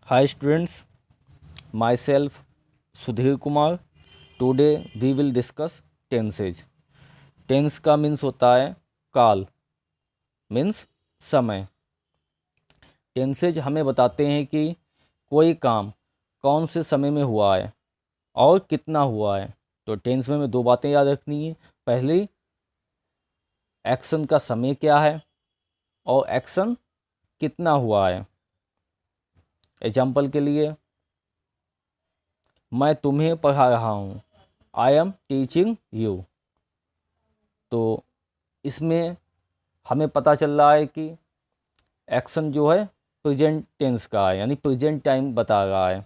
Hi students, myself Sudhir Kumar. Today we will discuss tenses. Tense का means होता है काल, मीन्स समय। टेंसेज हमें बताते हैं कि कोई काम कौन से समय में हुआ है और कितना हुआ है। तो टेंस में हमें दो बातें याद रखनी है। पहली, एक्शन का समय क्या है और एक्शन कितना हुआ है। एग्जाम्पल के लिए, मैं तुम्हें पढ़ा रहा हूँ, आई एम टीचिंग यू। तो इसमें हमें पता चल रहा है कि एक्शन जो है प्रेजेंट टेंस का है, यानी प्रेजेंट टाइम बता रहा है,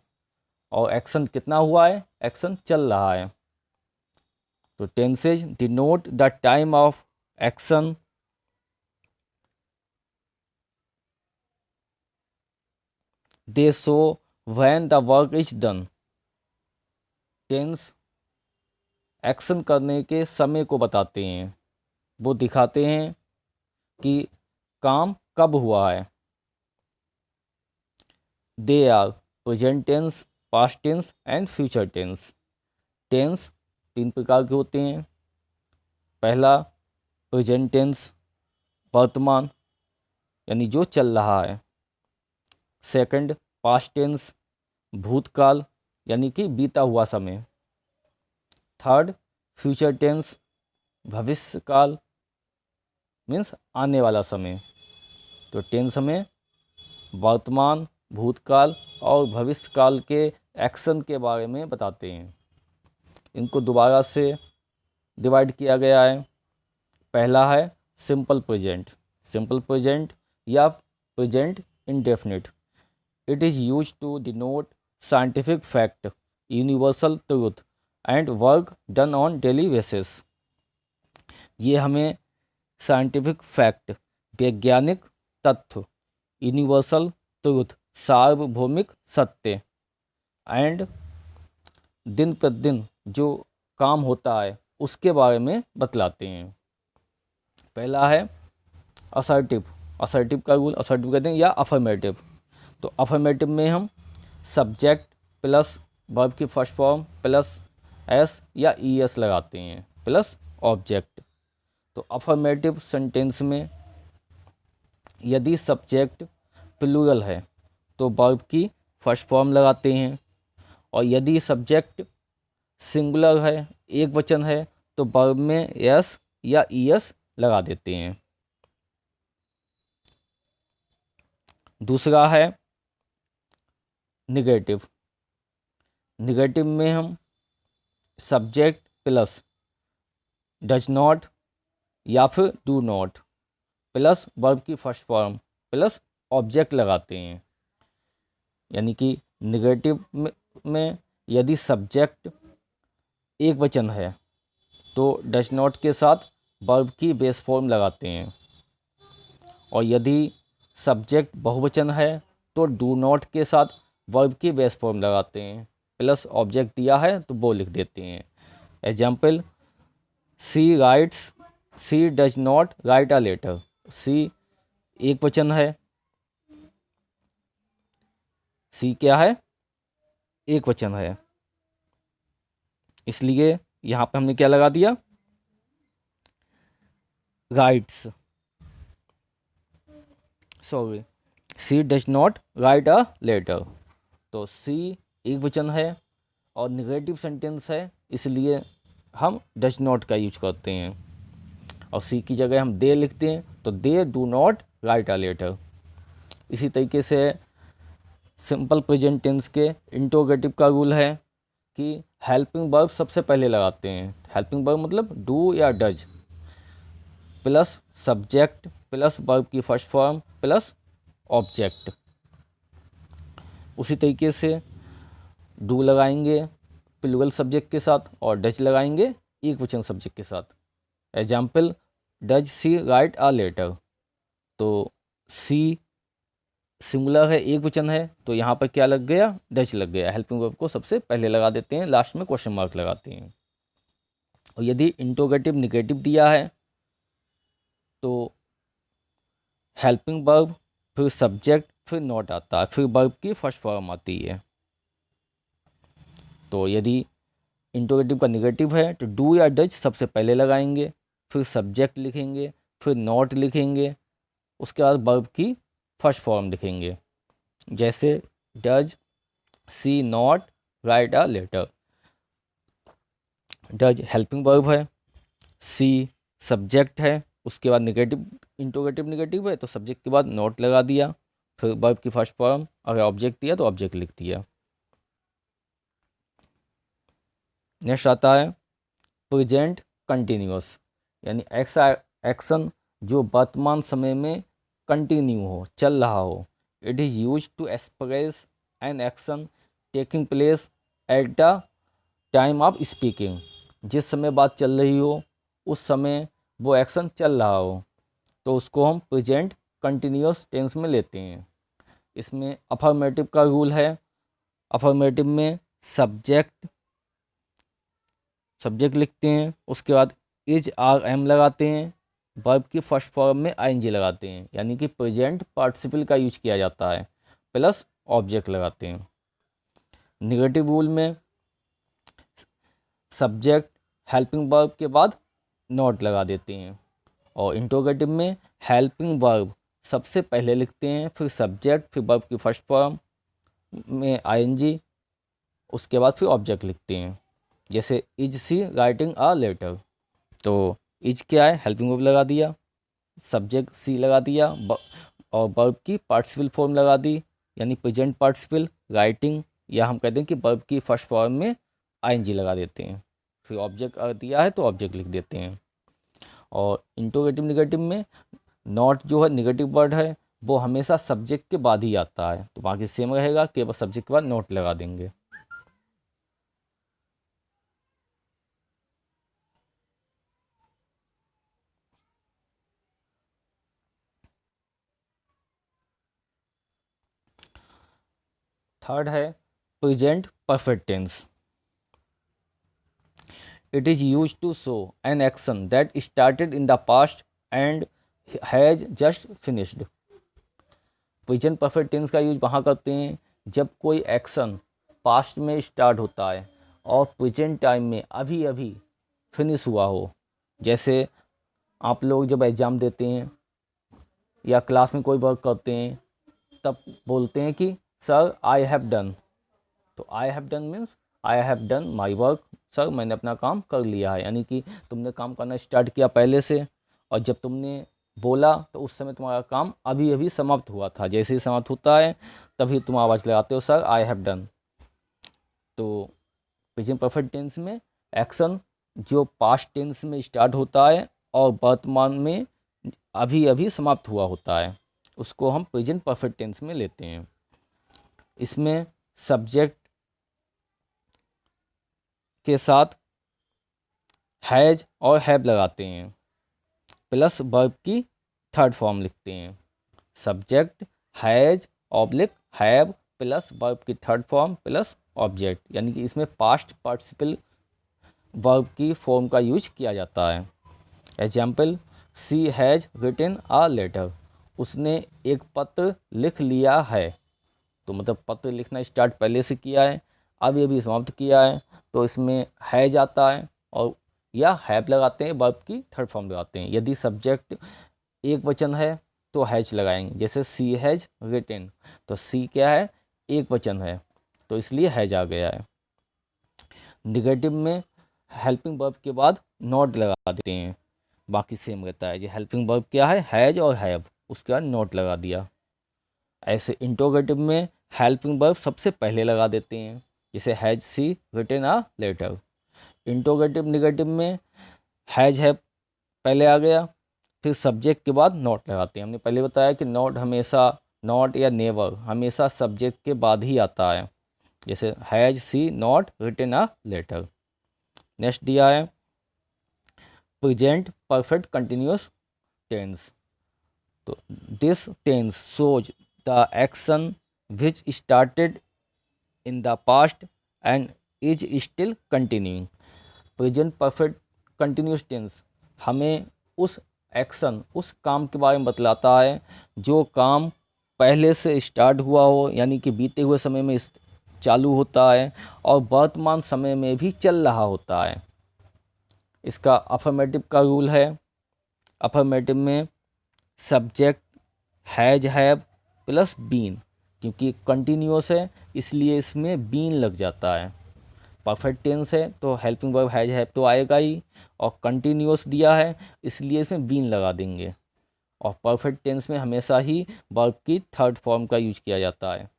और एक्शन कितना हुआ है, एक्शन चल रहा है। तो tenses denote the time of action, they show when the work is done. Tense action करने के समय को बताते हैं, वो दिखाते हैं कि काम कब हुआ है। They are present tense, past tense and future tense. Tense तीन प्रकार के होते हैं। पहला, प्रेजेंट टेंस, वर्तमान यानी जो चल रहा है। सेकंड, पास्ट टेंस, भूतकाल यानी कि बीता हुआ समय। थर्ड, फ्यूचर टेंस, भविष्यकाल मीन्स आने वाला समय। तो टेंस हमें वर्तमान, भूतकाल और भविष्यकाल के एक्शन के बारे में बताते हैं। इनको दोबारा से डिवाइड किया गया है। पहला है सिंपल प्रेजेंट। सिंपल प्रेजेंट या present indefinite, it is use to denote scientific fact, universal truth and work done on daily basis. ये हमें साइंटिफिक फैक्ट, वैज्ञानिक तथ्य, यूनिवर्सल ट्रूथ, सार्वभौमिक सत्य, एंड दिन प्रतिदिन जो काम होता है उसके बारे में बतलाते हैं। पहला है असर्टिव। असर्टिव का रूल, असर्टिव कहते हैं या अफर्मेटिव। तो अफर्मेटिव में हम सब्जेक्ट प्लस वर्ब की फर्स्ट फॉर्म प्लस एस या ई एस लगाते हैं प्लस ऑब्जेक्ट। तो अफर्मेटिव सेंटेंस में यदि सब्जेक्ट प्लूरल है तो वर्ब की फर्स्ट फॉर्म लगाते हैं, और यदि सब्जेक्ट सिंगुलर है, एक वचन है, तो वर्ब में एस या ई एस लगा देते हैं। दूसरा है निगेटिव। निगेटिव में हम सब्जेक्ट प्लस डज नॉट या फिर डू नॉट प्लस वर्ब की फर्स्ट फॉर्म प्लस ऑब्जेक्ट लगाते हैं। यानी कि निगेटिव में यदि सब्जेक्ट एक वचन है तो डज नॉट के साथ वर्ब की बेस फॉर्म लगाते हैं, और यदि सब्जेक्ट बहुवचन है तो डू नॉट के साथ वर्ब की बेस फॉर्म लगाते हैं, प्लस ऑब्जेक्ट दिया है तो वो लिख देते हैं। Example, she writes, she does not write a letter. She एक वचन है, सी क्या है, एक वचन है, इसलिए यहाँ पे हमने क्या लगा दिया, writes. Sorry, she does not write a letter. तो सी एक वचन है और निगेटिव सेंटेंस है, इसलिए हम डज नॉट का यूज करते हैं, और सी की जगह हम दे लिखते हैं, तो they do not write a letter. इसी तरीके से सिंपल प्रेजेंट टेंस के इंटरोगेटिव का रूल है कि हेल्पिंग वर्ब सबसे पहले लगाते हैं। हेल्पिंग वर्ब मतलब डू या does plus subject plus verb की फर्स्ट फॉर्म प्लस ऑब्जेक्ट। उसी तरीके से डू लगाएंगे प्लूरल सब्जेक्ट के साथ और डज लगाएंगे एक वचन सब्जेक्ट के साथ। Example, does she write a letter. तो सी सिंगुलर है, एक वचन है, तो यहाँ पर क्या लग गया, डज लग गया। हेल्पिंग वर्ब को सबसे पहले लगा देते हैं, लास्ट में क्वेश्चन मार्क लगाते हैं। और यदि इंटरोगेटिव निगेटिव दिया है तो हेल्पिंग वर्ब फिर सब्जेक्ट फिर नॉट आता है, फिर वर्ब की फर्स्ट फॉर्म आती है। तो यदि इंटरोगेटिव का निगेटिव है तो डू या डज सबसे पहले लगाएंगे, फिर सब्जेक्ट लिखेंगे, फिर नॉट लिखेंगे, उसके बाद वर्ब की फर्स्ट फॉर्म लिखेंगे। जैसे does she not write a letter. Does helping verb है, सी सब्जेक्ट है, उसके बाद निगेटिव इंटरोगेटिव निगेटिव है तो सब्जेक्ट के बाद नॉट लगा दिया, फिर वर्ब की फर्स्ट फॉर्म, अगर ऑब्जेक्ट दिया तो ऑब्जेक्ट लिख दिया। नेक्स्ट आता है प्रेजेंट कंटिन्यूअस, यानी ऐसा एक्शन जो वर्तमान समय में कंटिन्यू हो, चल रहा हो। It is use to express an action taking place at the time of speaking. जिस समय बात चल रही हो उस समय वो एक्शन चल रहा हो तो उसको हम प्रेजेंट कंटिन्यूअस टेंस में लेते हैं। इसमें अफर्मेटिव का रूल है। अफर्मेटिव में सब्जेक्ट लिखते हैं, उसके बाद इज आर एम लगाते हैं, वर्ब की फर्स्ट फॉर्म में आईएनजी लगाते हैं, यानी कि प्रेजेंट पार्टिसिपल का यूज किया जाता है, प्लस ऑब्जेक्ट लगाते हैं। निगेटिव रूल में सब्जेक्ट हेल्पिंग वर्ब के बाद नॉट लगा देते हैं, और इंटरोगेटिव में हेल्पिंग वर्ब सबसे पहले लिखते हैं, फिर सब्जेक्ट, फिर वर्ब की फर्स्ट फॉर्म में आईएनजी, उसके बाद फिर ऑब्जेक्ट लिखते हैं। जैसे is she writing a letter, तो इज क्या है, हेल्पिंग वर्ब लगा दिया, सब्जेक्ट सी लगा दिया, और वर्ब की पार्टिसिपल फॉर्म लगा दी, यानी प्रेजेंट पार्टिसिपल राइटिंग, या हम कहते हैं कि वर्ब की फर्स्ट फॉर्म में आईएनजी लगा देते हैं, फिर ऑब्जेक्ट दिया है तो ऑब्जेक्ट लिख देते हैं। और इंटरोगेटिव निगेटिव में नॉट जो है निगेटिव वर्ड है वो हमेशा सब्जेक्ट के बाद ही आता है, तो बाकी सेम रहेगा, केवल सब्जेक्ट के बाद नॉट लगा देंगे। थर्ड है present perfect tense. It is use to show an action that started in the past and has just finished. Present perfect tense का यूज वहाँ करते हैं जब कोई एक्शन पास्ट में स्टार्ट होता है और प्रेजेंट टाइम में अभी अभी फिनिश हुआ हो। जैसे आप लोग जब एग्ज़ाम देते हैं या क्लास में कोई वर्क करते हैं तब बोलते हैं कि सर आई हैव डन। तो I have done means I have done my work, sir मैंने अपना काम कर लिया है, यानी कि तुमने काम करना स्टार्ट किया पहले से, और जब तुमने बोला तो उस समय तुम्हारा काम अभी अभी समाप्त हुआ था, जैसे ही समाप्त होता है तभी तुम आवाज़ लगाते हो सर आई हैव डन। तो प्रेजेंट परफेक्ट टेंस में एक्शन जो पास्ट टेंस में स्टार्ट होता है और वर्तमान में अभी अभी समाप्त हुआ होता है उसको हम प्रेजेंट परफेक्ट टेंस में लेते हैं। इसमें सब्जेक्ट के साथ हैज और हैव लगाते हैं, प्लस वर्ब की थर्ड फॉर्म लिखते हैं। Subject has oblique have plus verb की थर्ड फॉर्म प्लस ऑब्जेक्ट, यानी कि इसमें पास्ट पार्टिसिपल वर्ब की फॉर्म का यूज किया जाता है। Example, she has written a letter, उसने एक पत्र लिख लिया है। तो मतलब पत्र लिखना स्टार्ट पहले से किया है, अभी अभी समाप्त किया है, तो इसमें हैज आता है, और या हैव लगाते हैं, वर्ब की थर्ड फॉर्म लगाते हैं। यदि सब्जेक्ट एक वचन है तो हैज लगाएंगे, जैसे सी हैज रिटन, तो सी क्या है, एक वचन है, तो इसलिए हैज आ गया है। निगेटिव में हेल्पिंग वर्ब के बाद नॉट लगा देते हैं, बाकी सेम रहता है। ये हेल्पिंग वर्ब क्या है, हैज और हैव, उसके बाद नॉट लगा दिया। ऐसे इंटरोगेटिव में हेल्पिंग वर्ब सबसे पहले लगा देते हैं, जैसे has she written a letter. Interrogative negative में हैज हैव पहले आ गया, फिर सब्जेक्ट के बाद नॉट लगाते हैं। हमने पहले बताया कि नॉट हमेशा, नॉट या नेवर हमेशा सब्जेक्ट के बाद ही आता है, जैसे has she not written a letter. Next दिया है प्रेजेंट परफेक्ट कंटिन्यूअस टेंस। तो this tense shows the action which started in the past and is still continuing. Present perfect continuous tense हमें उस एक्शन, उस काम के बारे में बतलाता है जो काम पहले से स्टार्ट हुआ हो, यानी कि बीते हुए समय में चालू होता है और वर्तमान समय में भी चल रहा होता है। इसका अफर्मेटिव का रूल है, अफर्मेटिव में subject has have plus been, क्योंकि कंटिन्यूअस है इसलिए इसमें बीन लग जाता है। परफेक्ट टेंस है तो हेल्पिंग वर्ब हैज हैव तो आएगा ही, और कंटिन्यूअस दिया है इसलिए इसमें बीन लगा देंगे। और परफेक्ट टेंस में हमेशा ही वर्ब की थर्ड फॉर्म का यूज किया जाता है,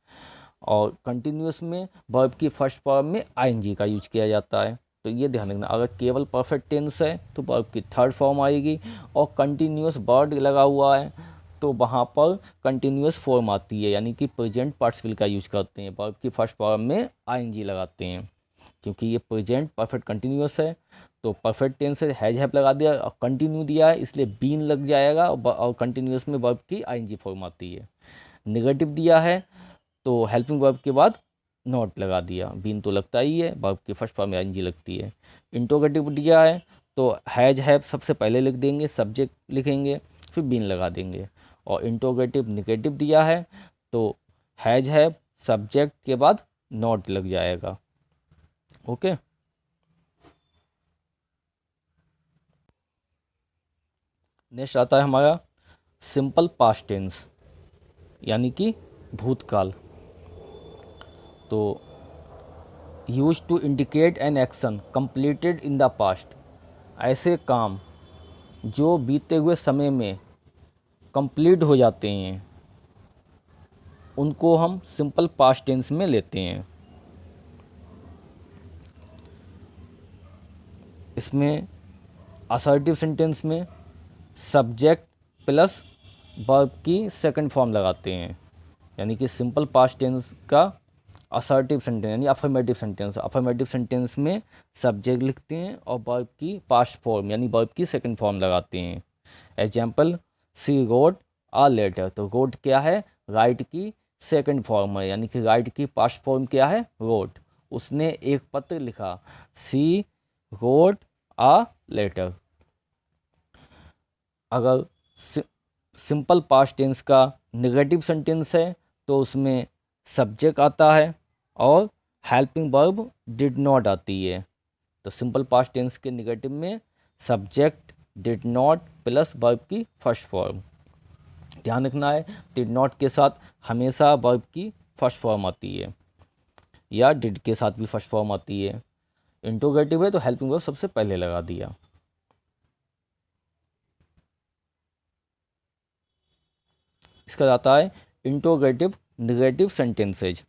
और कंटिन्यूअस में वर्ब की फर्स्ट फॉर्म में आईएनजी का यूज किया जाता है। तो ये ध्यान रखना, अगर केवल परफेक्ट टेंस है तो वर्ब की थर्ड फॉर्म आएगी, और कंटिन्यूअस वर्ड लगा हुआ है तो वहाँ पर कंटिन्यूअस फॉर्म आती है, यानी कि प्रेजेंट पार्टिसिपल का यूज करते हैं, वर्ब की फर्स्ट फॉर्म में आईएनजी लगाते हैं। क्योंकि ये प्रेजेंट परफेक्ट कंटिन्यूअस है तो परफेक्ट टेंस है, हैज हैव लगा दिया और कंटिन्यू दिया है इसलिए बीन लग जाएगा, और कंटिन्यूअस में वर्ब की आईएनजी फॉर्म आती है। नेगेटिव दिया है तो हेल्पिंग वर्ब के बाद नॉट लगा दिया, बीन तो लगता ही है, वर्ब की फर्स्ट फॉर्म में आईएनजी लगती है। इंट्रोगेटिव दिया है तो हैज हैव सबसे पहले लिख देंगे, सब्जेक्ट लिखेंगे, फिर बीन लगा देंगे। और इंट्रोगेटिव निगेटिव दिया है तो हैज हैव सब्जेक्ट के बाद नॉट लग जाएगा। ओके, नेक्स्ट आता है हमारा सिंपल पास्ट टेंस, यानी कि भूतकाल। तो use to indicate an action completed in the past, ऐसे काम जो बीते हुए समय में कंप्लीट हो जाते हैं उनको हम सिंपल पास्ट टेंस में लेते हैं। इसमें असर्टिव सेंटेंस में सब्जेक्ट प्लस वर्ब की सेकंड फॉर्म लगाते हैं, यानी कि सिंपल पास्ट टेंस का असर्टिव सेंटेंस यानी अफर्मेटिव सेंटेंस, अफर्मेटिव सेंटेंस में सब्जेक्ट लिखते हैं और वर्ब की पास्ट फॉर्म यानी वर्ब की सेकंड फॉर्म लगाते हैं। Example, she wrote a letter, तो रोट क्या है, राइट की सेकंड फॉर्म है, यानी कि राइट की पास्ट फॉर्म क्या है, रोट। उसने एक पत्र लिखा, सी रोट आ लेटर। अगर सिंपल पास्ट टेंस का नेगेटिव सेंटेंस है तो उसमें सब्जेक्ट आता है और हेल्पिंग वर्ब डिड नॉट आती है। तो सिंपल पास्ट टेंस के नेगेटिव में subject did not plus verb की फर्स्ट फॉर्म। ध्यान रखना है, डिड नॉट के साथ हमेशा वर्ब की फर्स्ट फॉर्म आती है, या डिड के साथ भी फर्स्ट फॉर्म आती है। इंट्रोगेटिव है तो हेल्पिंग वर्ब सबसे पहले लगा दिया। इसका आता है interrogative negative sentences.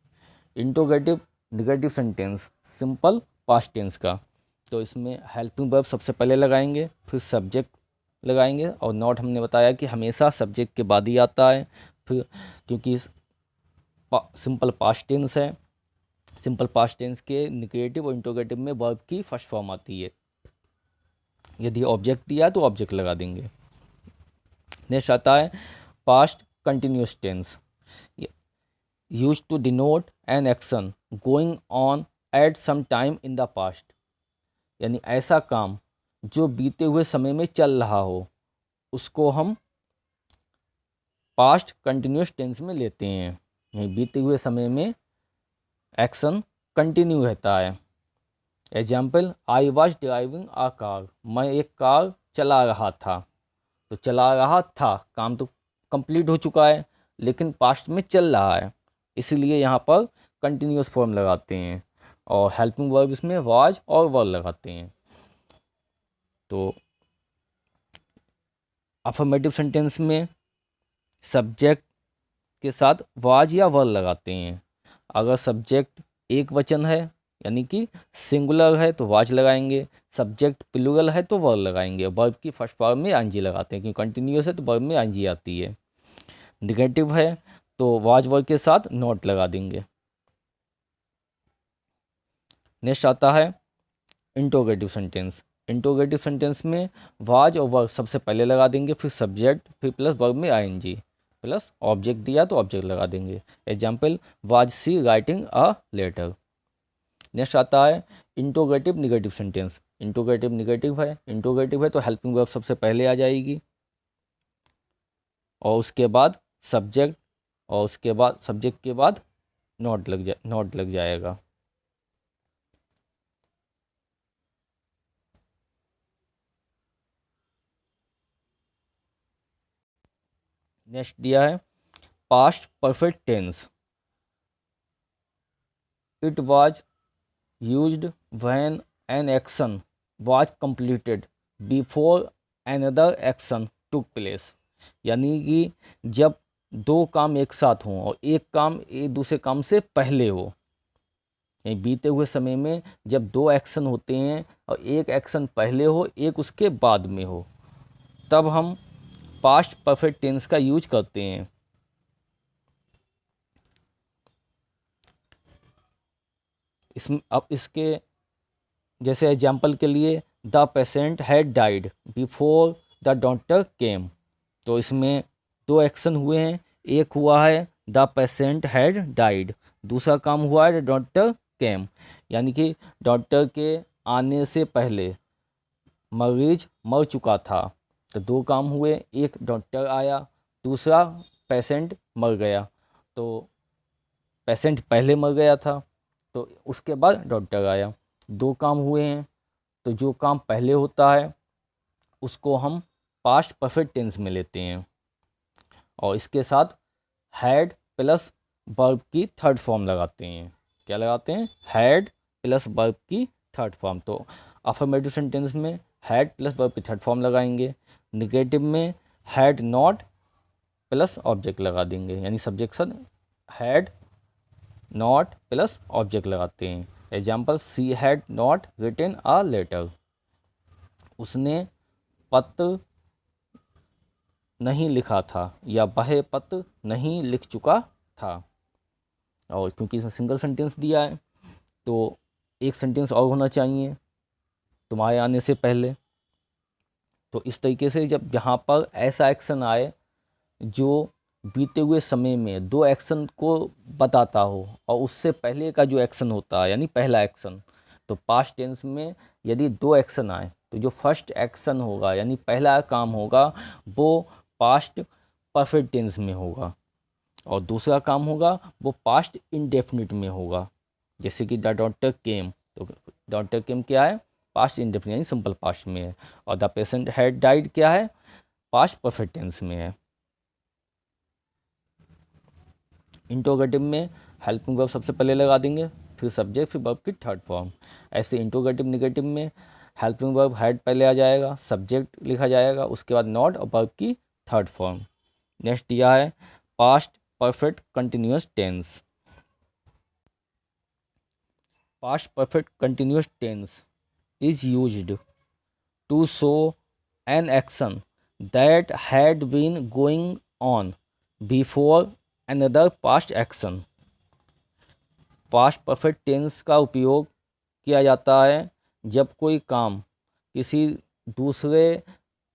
Interrogative negative sentence simple past tense का, तो इसमें हेल्पिंग वर्ब सबसे पहले लगाएंगे, फिर सब्जेक्ट लगाएंगे, और नॉट हमने बताया कि हमेशा सब्जेक्ट के बाद ही आता है, फिर क्योंकि सिंपल पास्ट टेंस है, सिंपल पास्ट टेंस के निगेटिव और इंट्रोगेटिव में वर्ब की फर्स्ट फॉर्म आती है। यदि ऑब्जेक्ट दिया है तो ऑब्जेक्ट लगा देंगे। नेक्स्ट आता है past continuous tense, use to denote an action going on at some time in the past, यानी ऐसा काम जो बीते हुए समय में चल रहा हो उसको हम पास्ट कंटिन्यूस टेंस में लेते हैं। यानी बीते हुए समय में एक्शन कंटिन्यू रहता है। Example, I was driving a car, मैं एक कार चला रहा था। तो चला रहा था, काम तो कंप्लीट हो चुका है लेकिन पास्ट में चल रहा है, इसीलिए यहाँ पर कंटिन्यूस फॉर्म लगाते हैं, और हेल्पिंग वर्ब इसमें वाज और वर लगाते हैं। तो अफर्मेटिव सेंटेंस में सब्जेक्ट के साथ वाज या वर लगाते हैं। अगर सब्जेक्ट एक वचन है यानी कि सिंगुलर है तो वाज लगाएंगे, सब्जेक्ट प्लूरल है तो वर लगाएंगे, वर्ब की फर्स्ट फॉर्म में आईएनजी लगाते हैं, क्योंकि कंटिन्यूस है तो वर्ब में आईएनजी आती है। निगेटिव है तो वाज वर्ब के साथ नॉट लगा देंगे। नेक्स्ट आता है इंट्रोगेटिव सेंटेंस। इंट्रोगेटिव सेंटेंस में वाज और वर्ब सबसे पहले लगा देंगे, फिर सब्जेक्ट, फिर प्लस वर्ब में आईएनजी, प्लस ऑब्जेक्ट दिया तो ऑब्जेक्ट लगा देंगे। Example, was she writing a letter. Next आता है interrogative negative sentence. Interrogative negative है तो हेल्पिंग वर्ब सबसे पहले आ जाएगी और उसके बाद सब्जेक्ट और उसके बाद सब्जेक्ट के बाद नॉट लग जाएगा। नेक्स्ट दिया है past perfect tense. It was used when an action was completed before another action took place. यानी कि जब दो काम एक साथ हों और एक काम एक दूसरे काम से पहले हो, यानी बीते हुए समय में जब दो एक्शन होते हैं और एक एक्शन पहले हो एक उसके बाद में हो, तब हम पास्ट परफेक्ट टेंस का यूज करते हैं। अब इसके जैसे एग्जाम्पल के लिए the patient had died before the doctor केम। तो इसमें दो एक्शन हुए हैं, एक हुआ है द पेशेंट हैड डाइड, दूसरा काम हुआ है डॉक्टर केम, यानी कि डॉक्टर के आने से पहले मरीज मर चुका था। तो दो काम हुए, एक डॉक्टर आया, दूसरा पेशेंट मर गया। तो पेशेंट पहले मर गया था तो उसके बाद डॉक्टर आया, दो काम हुए हैं। तो जो काम पहले होता है उसको हम पास्ट परफेक्ट टेंस में लेते हैं और इसके साथ हैड प्लस वर्ब की थर्ड फॉर्म लगाते हैं। क्या लगाते हैं? हैड प्लस वर्ब की थर्ड फॉर्म। तो अफर्मेटिव सेंटेंस में हैड प्लस वर्ब की थर्ड फॉर्म लगाएंगे, निगेटिव में हैड नॉट प्लस ऑब्जेक्ट लगा देंगे, यानी सब्जेक्शन हैड नॉट प्लस ऑब्जेक्ट लगाते हैं। Example she had not written a letter, उसने पत्र नहीं लिखा था या वह पत्र नहीं लिख चुका था। और क्योंकि इसमें सिंगल सेंटेंस दिया है तो एक सेंटेंस और होना चाहिए तुम्हारे आने से पहले। तो इस तरीके से जब यहाँ पर ऐसा एक्शन आए जो बीते हुए समय में दो एक्शन को बताता हो और उससे पहले का जो एक्शन होता है यानी पहला एक्शन, तो पास्ट टेंस में यदि दो एक्शन आए तो जो फर्स्ट एक्शन होगा यानी पहला काम होगा वो पास्ट परफेक्ट टेंस में होगा और दूसरा काम होगा वो पास्ट इंडेफिनिट में होगा। जैसे कि द डॉक्टर केम, तो डॉक्टर केम क्या है? पास्ट इंडेफिनिट यानी सिंपल पास्ट में है। और द पेशेंट हैड डाइड क्या है? पास्ट परफेक्ट टेंस में है। इंट्रोगेटिव में हेल्पिंग वर्ब सबसे पहले लगा देंगे, फिर सब्जेक्ट, फिर वर्ब की थर्ड फॉर्म। ऐसे इंट्रोगेटिव निगेटिव में हेल्पिंग वर्ब हैड पहले आ जाएगा, सब्जेक्ट लिखा जाएगा, उसके बाद नॉट और वर्ब की थर्ड फॉर्म। नेक्स्ट दिया है past perfect continuous tense. Past perfect continuous tense is used to show an action that had been going on before another past action। Past perfect tense का उपयोग किया जाता है जब कोई काम किसी दूसरे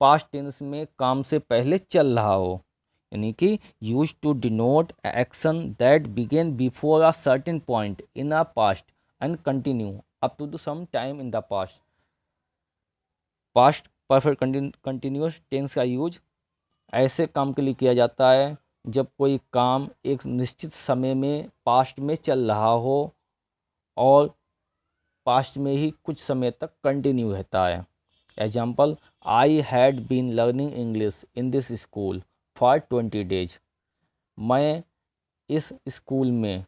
पास्ट टेंस में काम से पहले चल रहा हो, यानी कि use to denote action that began before a certain point in a past and continue up to some time in the past. Past perfect continuous tense का यूज ऐसे काम के लिए किया जाता है जब कोई काम एक निश्चित समय में पास्ट में चल रहा हो और पास्ट में ही कुछ समय तक कंटिन्यू रहता है। Example I had been learning English in this school for 20 days. मैं इस स्कूल में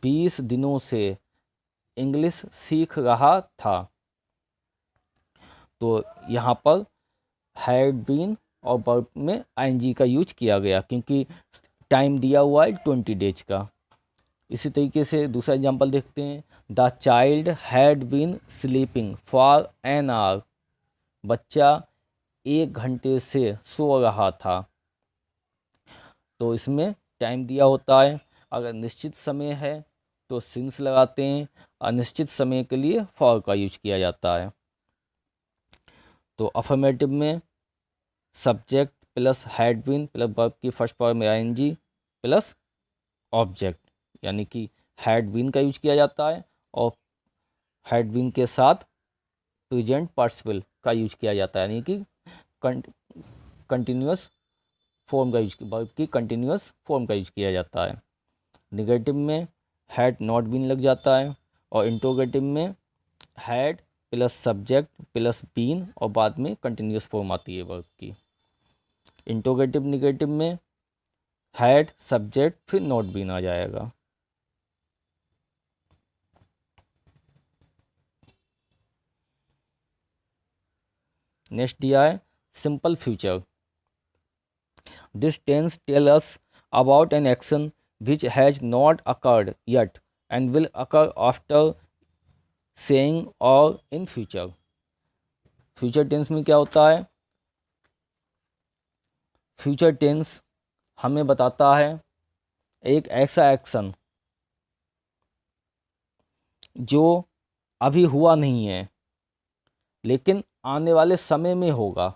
20 दिनों से इंग्लिश सीख रहा था। तो यहाँ पर हैड बीन और वर्ब में आईएनजी का यूज किया गया क्योंकि टाइम दिया हुआ है 20 डेज का। इसी तरीके से दूसरा एग्जांपल देखते हैं। The child had been sleeping for an hour. बच्चा 1 घंटे से सो रहा था। तो इसमें टाइम दिया होता है, अगर निश्चित समय है तो सिंस लगाते हैं, अनिश्चित समय के लिए फॉर का यूज किया जाता है। तो अफर्मेटिव में subject plus had been plus verb की फर्स्ट फॉर्म में आईएनजी प्लस ऑब्जेक्ट, यानी कि हैड बीन का यूज किया जाता है और हैड बीन के साथ प्रेजेंट पार्टिसिपल का यूज किया जाता है, यानी कि कंटिन्यूअस फॉर्म का यूज, वर्ब की कंटिन्यूअस फॉर्म का यूज किया जाता है। निगेटिव में हैड नॉट बीन लग जाता है, और इंट्रोगेटिव में had plus subject plus been और बाद में कंटिन्यूअस फॉर्म आती है वर्ब की। इंट्रोगेटिव निगेटिव में हैड सब्जेक्ट फिर नॉट बीन आ जाएगा। नेक्स्ट दिया है simple future. This tense tell us about an action which has not occurred yet and will occur after saying or in future. Future tense में क्या होता है? फ्यूचर टेंस हमें बताता है एक ऐसा एक्शन जो अभी हुआ नहीं है लेकिन आने वाले समय में होगा,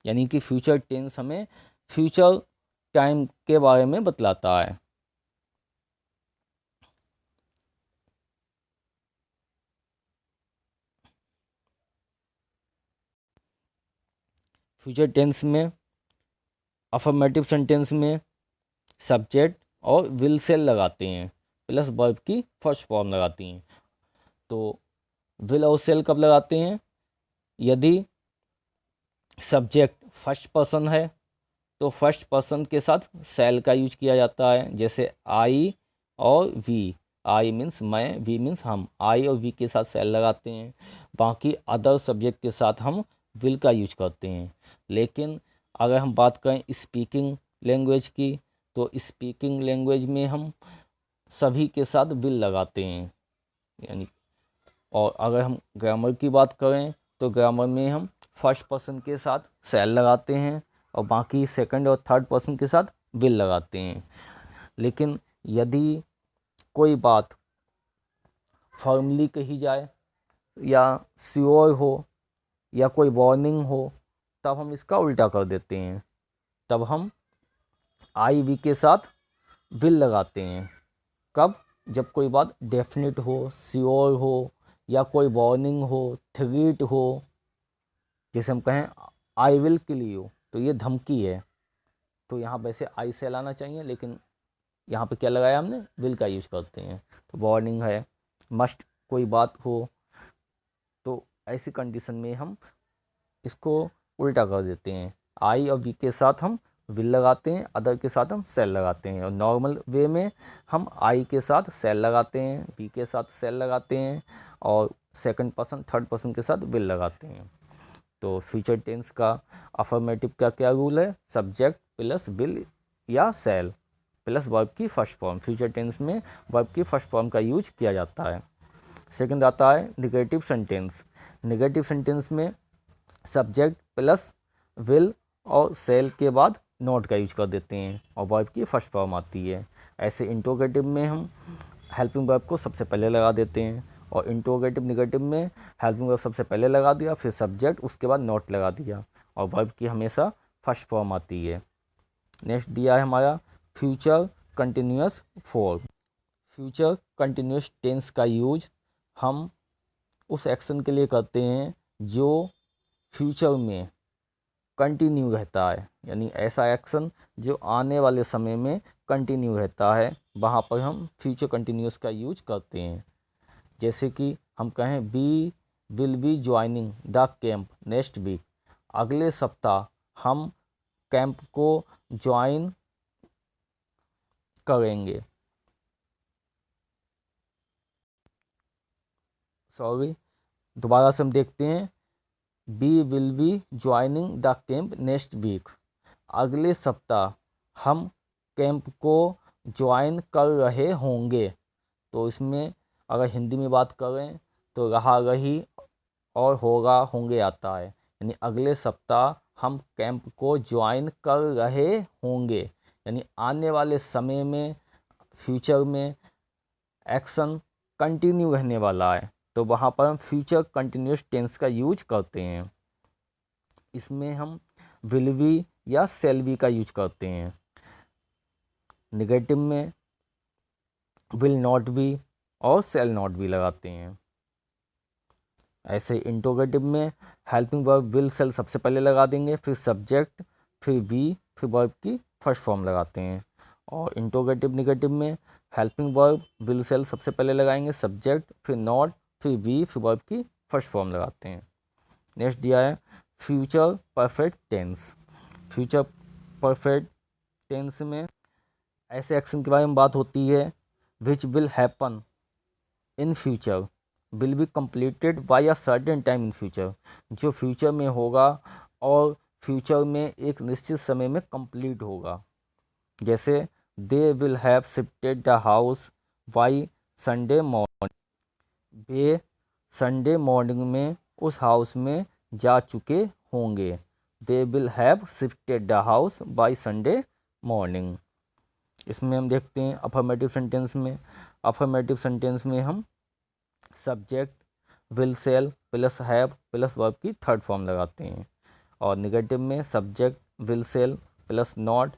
यानी कि फ्यूचर टेंस हमें फ्यूचर टाइम के बारे में बतलाता है। फ्यूचर टेंस में अफर्मेटिव सेंटेंस में सब्जेक्ट और विल से लगाते हैं प्लस वर्ब की फर्स्ट फॉर्म लगाती हैं। तो विल और सेल कब लगाते हैं? यदि सब्जेक्ट फर्स्ट पर्सन है तो फर्स्ट पर्सन के साथ सेल का यूज किया जाता है, जैसे आई और वी। आई मीन्स मैं, वी मीन्स हम। आई और वी के साथ सेल लगाते हैं। बाकी अदर सब्जेक्ट के साथ हम विल का यूज करते हैं। लेकिन अगर हम बात करें स्पीकिंग लैंग्वेज की, तो स्पीकिंग लैंग्वेज में हम सभी के साथ विल लगाते हैं, यानी। और अगर हम ग्रामर की बात करें तो ग्रामर में हम फर्स्ट पर्सन के साथ सेल लगाते हैं और बाकी सेकंड और थर्ड पर्सन के साथ विल लगाते हैं। लेकिन यदि कोई बात फॉर्मली कही जाए या श्योर हो या कोई वार्निंग हो, तब हम इसका उल्टा कर देते हैं। तब हम आई वी के साथ विल लगाते हैं। कब? जब कोई बात डेफिनेट हो, श्योर हो या कोई वार्निंग हो, थ्रेट हो। जैसे हम कहें आई विल किल यू, तो ये धमकी है, तो यहाँ वैसे आई से लाना चाहिए, लेकिन यहाँ पे क्या लगाया हमने? विल का यूज करते हैं। तो वार्निंग है, मस्ट कोई बात हो, तो ऐसी कंडीशन में हम इसको उल्टा कर देते हैं। आई और वी के साथ हम विल लगाते हैं, अदर के साथ हम सेल लगाते हैं। और नॉर्मल वे में हम आई के साथ सेल लगाते हैं, वी के साथ सेल लगाते हैं और सेकंड पर्सन थर्ड पर्सन के साथ विल लगाते हैं। तो फ्यूचर टेंस का अफर्मेटिव का क्या रूल है? सब्जेक्ट प्लस विल या सेल प्लस वर्ब की फर्स्ट फॉर्म। फ्यूचर टेंस में वर्ब की फर्स्ट फॉर्म का यूज किया जाता है। सेकंड आता है निगेटिव सेंटेंस। निगेटिव सेंटेंस में सब्जेक्ट प्लस विल और सेल के बाद नॉट का यूज कर देते हैं और वर्ब की फर्स्ट फॉर्म आती है। ऐसे इंट्रोगेटिव में हम हेल्पिंग वर्ब को सबसे पहले लगा देते हैं, और इंट्रोगेटिव निगेटिव में हेल्पिंग वर्ब सबसे पहले लगा दिया, फिर सब्जेक्ट, उसके बाद नॉट लगा दिया, और वर्ब की हमेशा फर्स्ट फॉर्म आती है। नेक्स्ट दिया है हमारा future continuous form. Future continuous tense का यूज हम उस एक्शन के लिए करते हैं जो फ्यूचर में कंटिन्यू रहता है, यानी ऐसा एक्शन जो आने वाले समय में कंटिन्यू रहता है, वहाँ पर हम फ्यूचर कंटिन्यूअस का यूज करते हैं। जैसे कि हम कहें we will be joining the camp next week, अगले सप्ताह हम कैंप को ज्वाइन करेंगे। सॉरी, दोबारा से हम देखते हैं। We will be joining the camp next week, अगले सप्ताह हम कैंप को ज्वाइन कर रहे होंगे। तो इसमें अगर हिंदी में बात करें तो रहा रही और होगा होंगे आता है, यानी अगले सप्ताह हम कैंप को ज्वाइन कर रहे होंगे, यानी आने वाले समय में फ्यूचर में एक्शन कंटिन्यू रहने वाला है, तो वहाँ पर हम फ्यूचर कंटिन्यूअस टेंस का यूज करते हैं। इसमें हम विल बी या शैल बी का यूज करते हैं। निगेटिव में विल नॉट बी और शैल नॉट बी लगाते हैं। ऐसे इंट्रोगेटिव में हेल्पिंग वर्ब विल शैल सबसे पहले लगा देंगे, फिर सब्जेक्ट, फिर बी, फिर वर्ब की फर्स्ट फॉर्म लगाते हैं। और इंट्रोगेटिव निगेटिव में हेल्पिंग वर्ब विल सेल सबसे पहले लगाएंगे, सब्जेक्ट, फिर नॉट, फिर वी, फिर वर्ब की फर्स्ट फॉर्म लगाते हैं। नेक्स्ट दिया है future perfect tense. Future perfect tense में ऐसे एक्शन के बारे में बात होती है which will happen in future will be completed by a certain time in future, जो फ्यूचर में होगा और फ्यूचर में एक निश्चित समय में कंप्लीट होगा। जैसे they will have shifted the house by Sunday morning, वे संडे मॉर्निंग में उस हाउस में जा चुके होंगे। They will have shifted the house by Sunday morning. इसमें हम देखते हैं अफर्मेटिव सेंटेंस में, अफर्मेटिव सेंटेंस में हम subject will shall plus have plus verb की थर्ड फॉर्म लगाते हैं। और निगेटिव में subject will shall plus not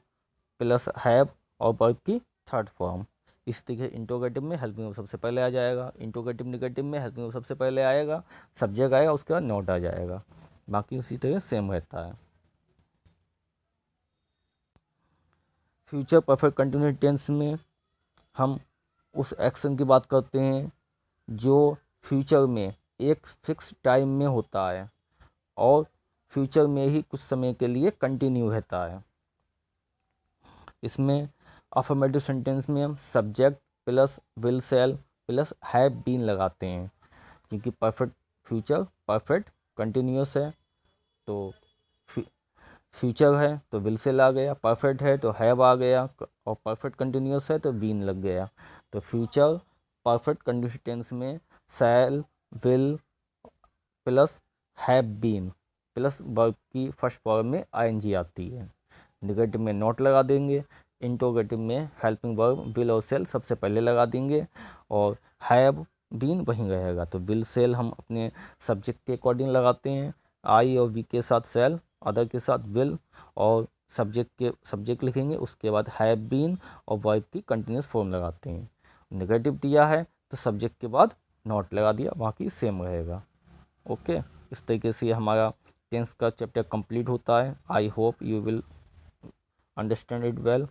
plus have और वर्ब की थर्ड फॉर्म। इस तरीके इंट्रोगेटिव में हेल्पिंग वर्ब सबसे पहले आ जाएगा, इंट्रोगेटिव निगेटिव में हेल्पिंग वर्ब सबसे पहले आएगा, सब्जेक्ट आएगा, उसके बाद नॉट आ जाएगा, बाकी उसी तरह सेम रहता है। फ्यूचर परफेक्ट कंटिन्यूस टेंस में हम उस एक्शन की बात करते हैं जो फ्यूचर में एक फिक्स टाइम में होता है और फ्यूचर में ही कुछ समय के लिए कंटिन्यू रहता है। इसमें अफर्मेटिव सेंटेंस में हम subject plus will shall plus have been लगाते हैं, क्योंकि परफेक्ट फ्यूचर परफेक्ट कंटिन्यूस है तो फ्यूचर है तो विल सेल आ गया, परफेक्ट है तो हैव आ गया, और परफेक्ट कंटिन्यूस है तो बीन लग गया। तो फ्यूचर परफेक्ट कंटिन्यूस टेंस में shall will plus have been plus verb की फर्स्ट फॉर्म में आईएनजी आती है। निगेटिव में नॉट लगा देंगे, इंट्रोगेटिव में हेल्पिंग वर्ब विल और सेल सबसे पहले लगा देंगे और हैव बीन वहीं रहेगा। तो विल सेल हम अपने सब्जेक्ट के अकॉर्डिंग लगाते हैं, आई और वी के साथ सेल, अदर के साथ विल, और सब्जेक्ट लिखेंगे, उसके बाद हैव बीन और वर्ब की कंटिन्यूस फॉर्म लगाते हैं। नेगेटिव दिया है तो सब्जेक्ट के बाद नॉट लगा दिया, बाकी सेम रहेगा। ओके, इस तरीके से हमारा टेंस का चैप्टर कंप्लीट होता है। I hope you will understand it well.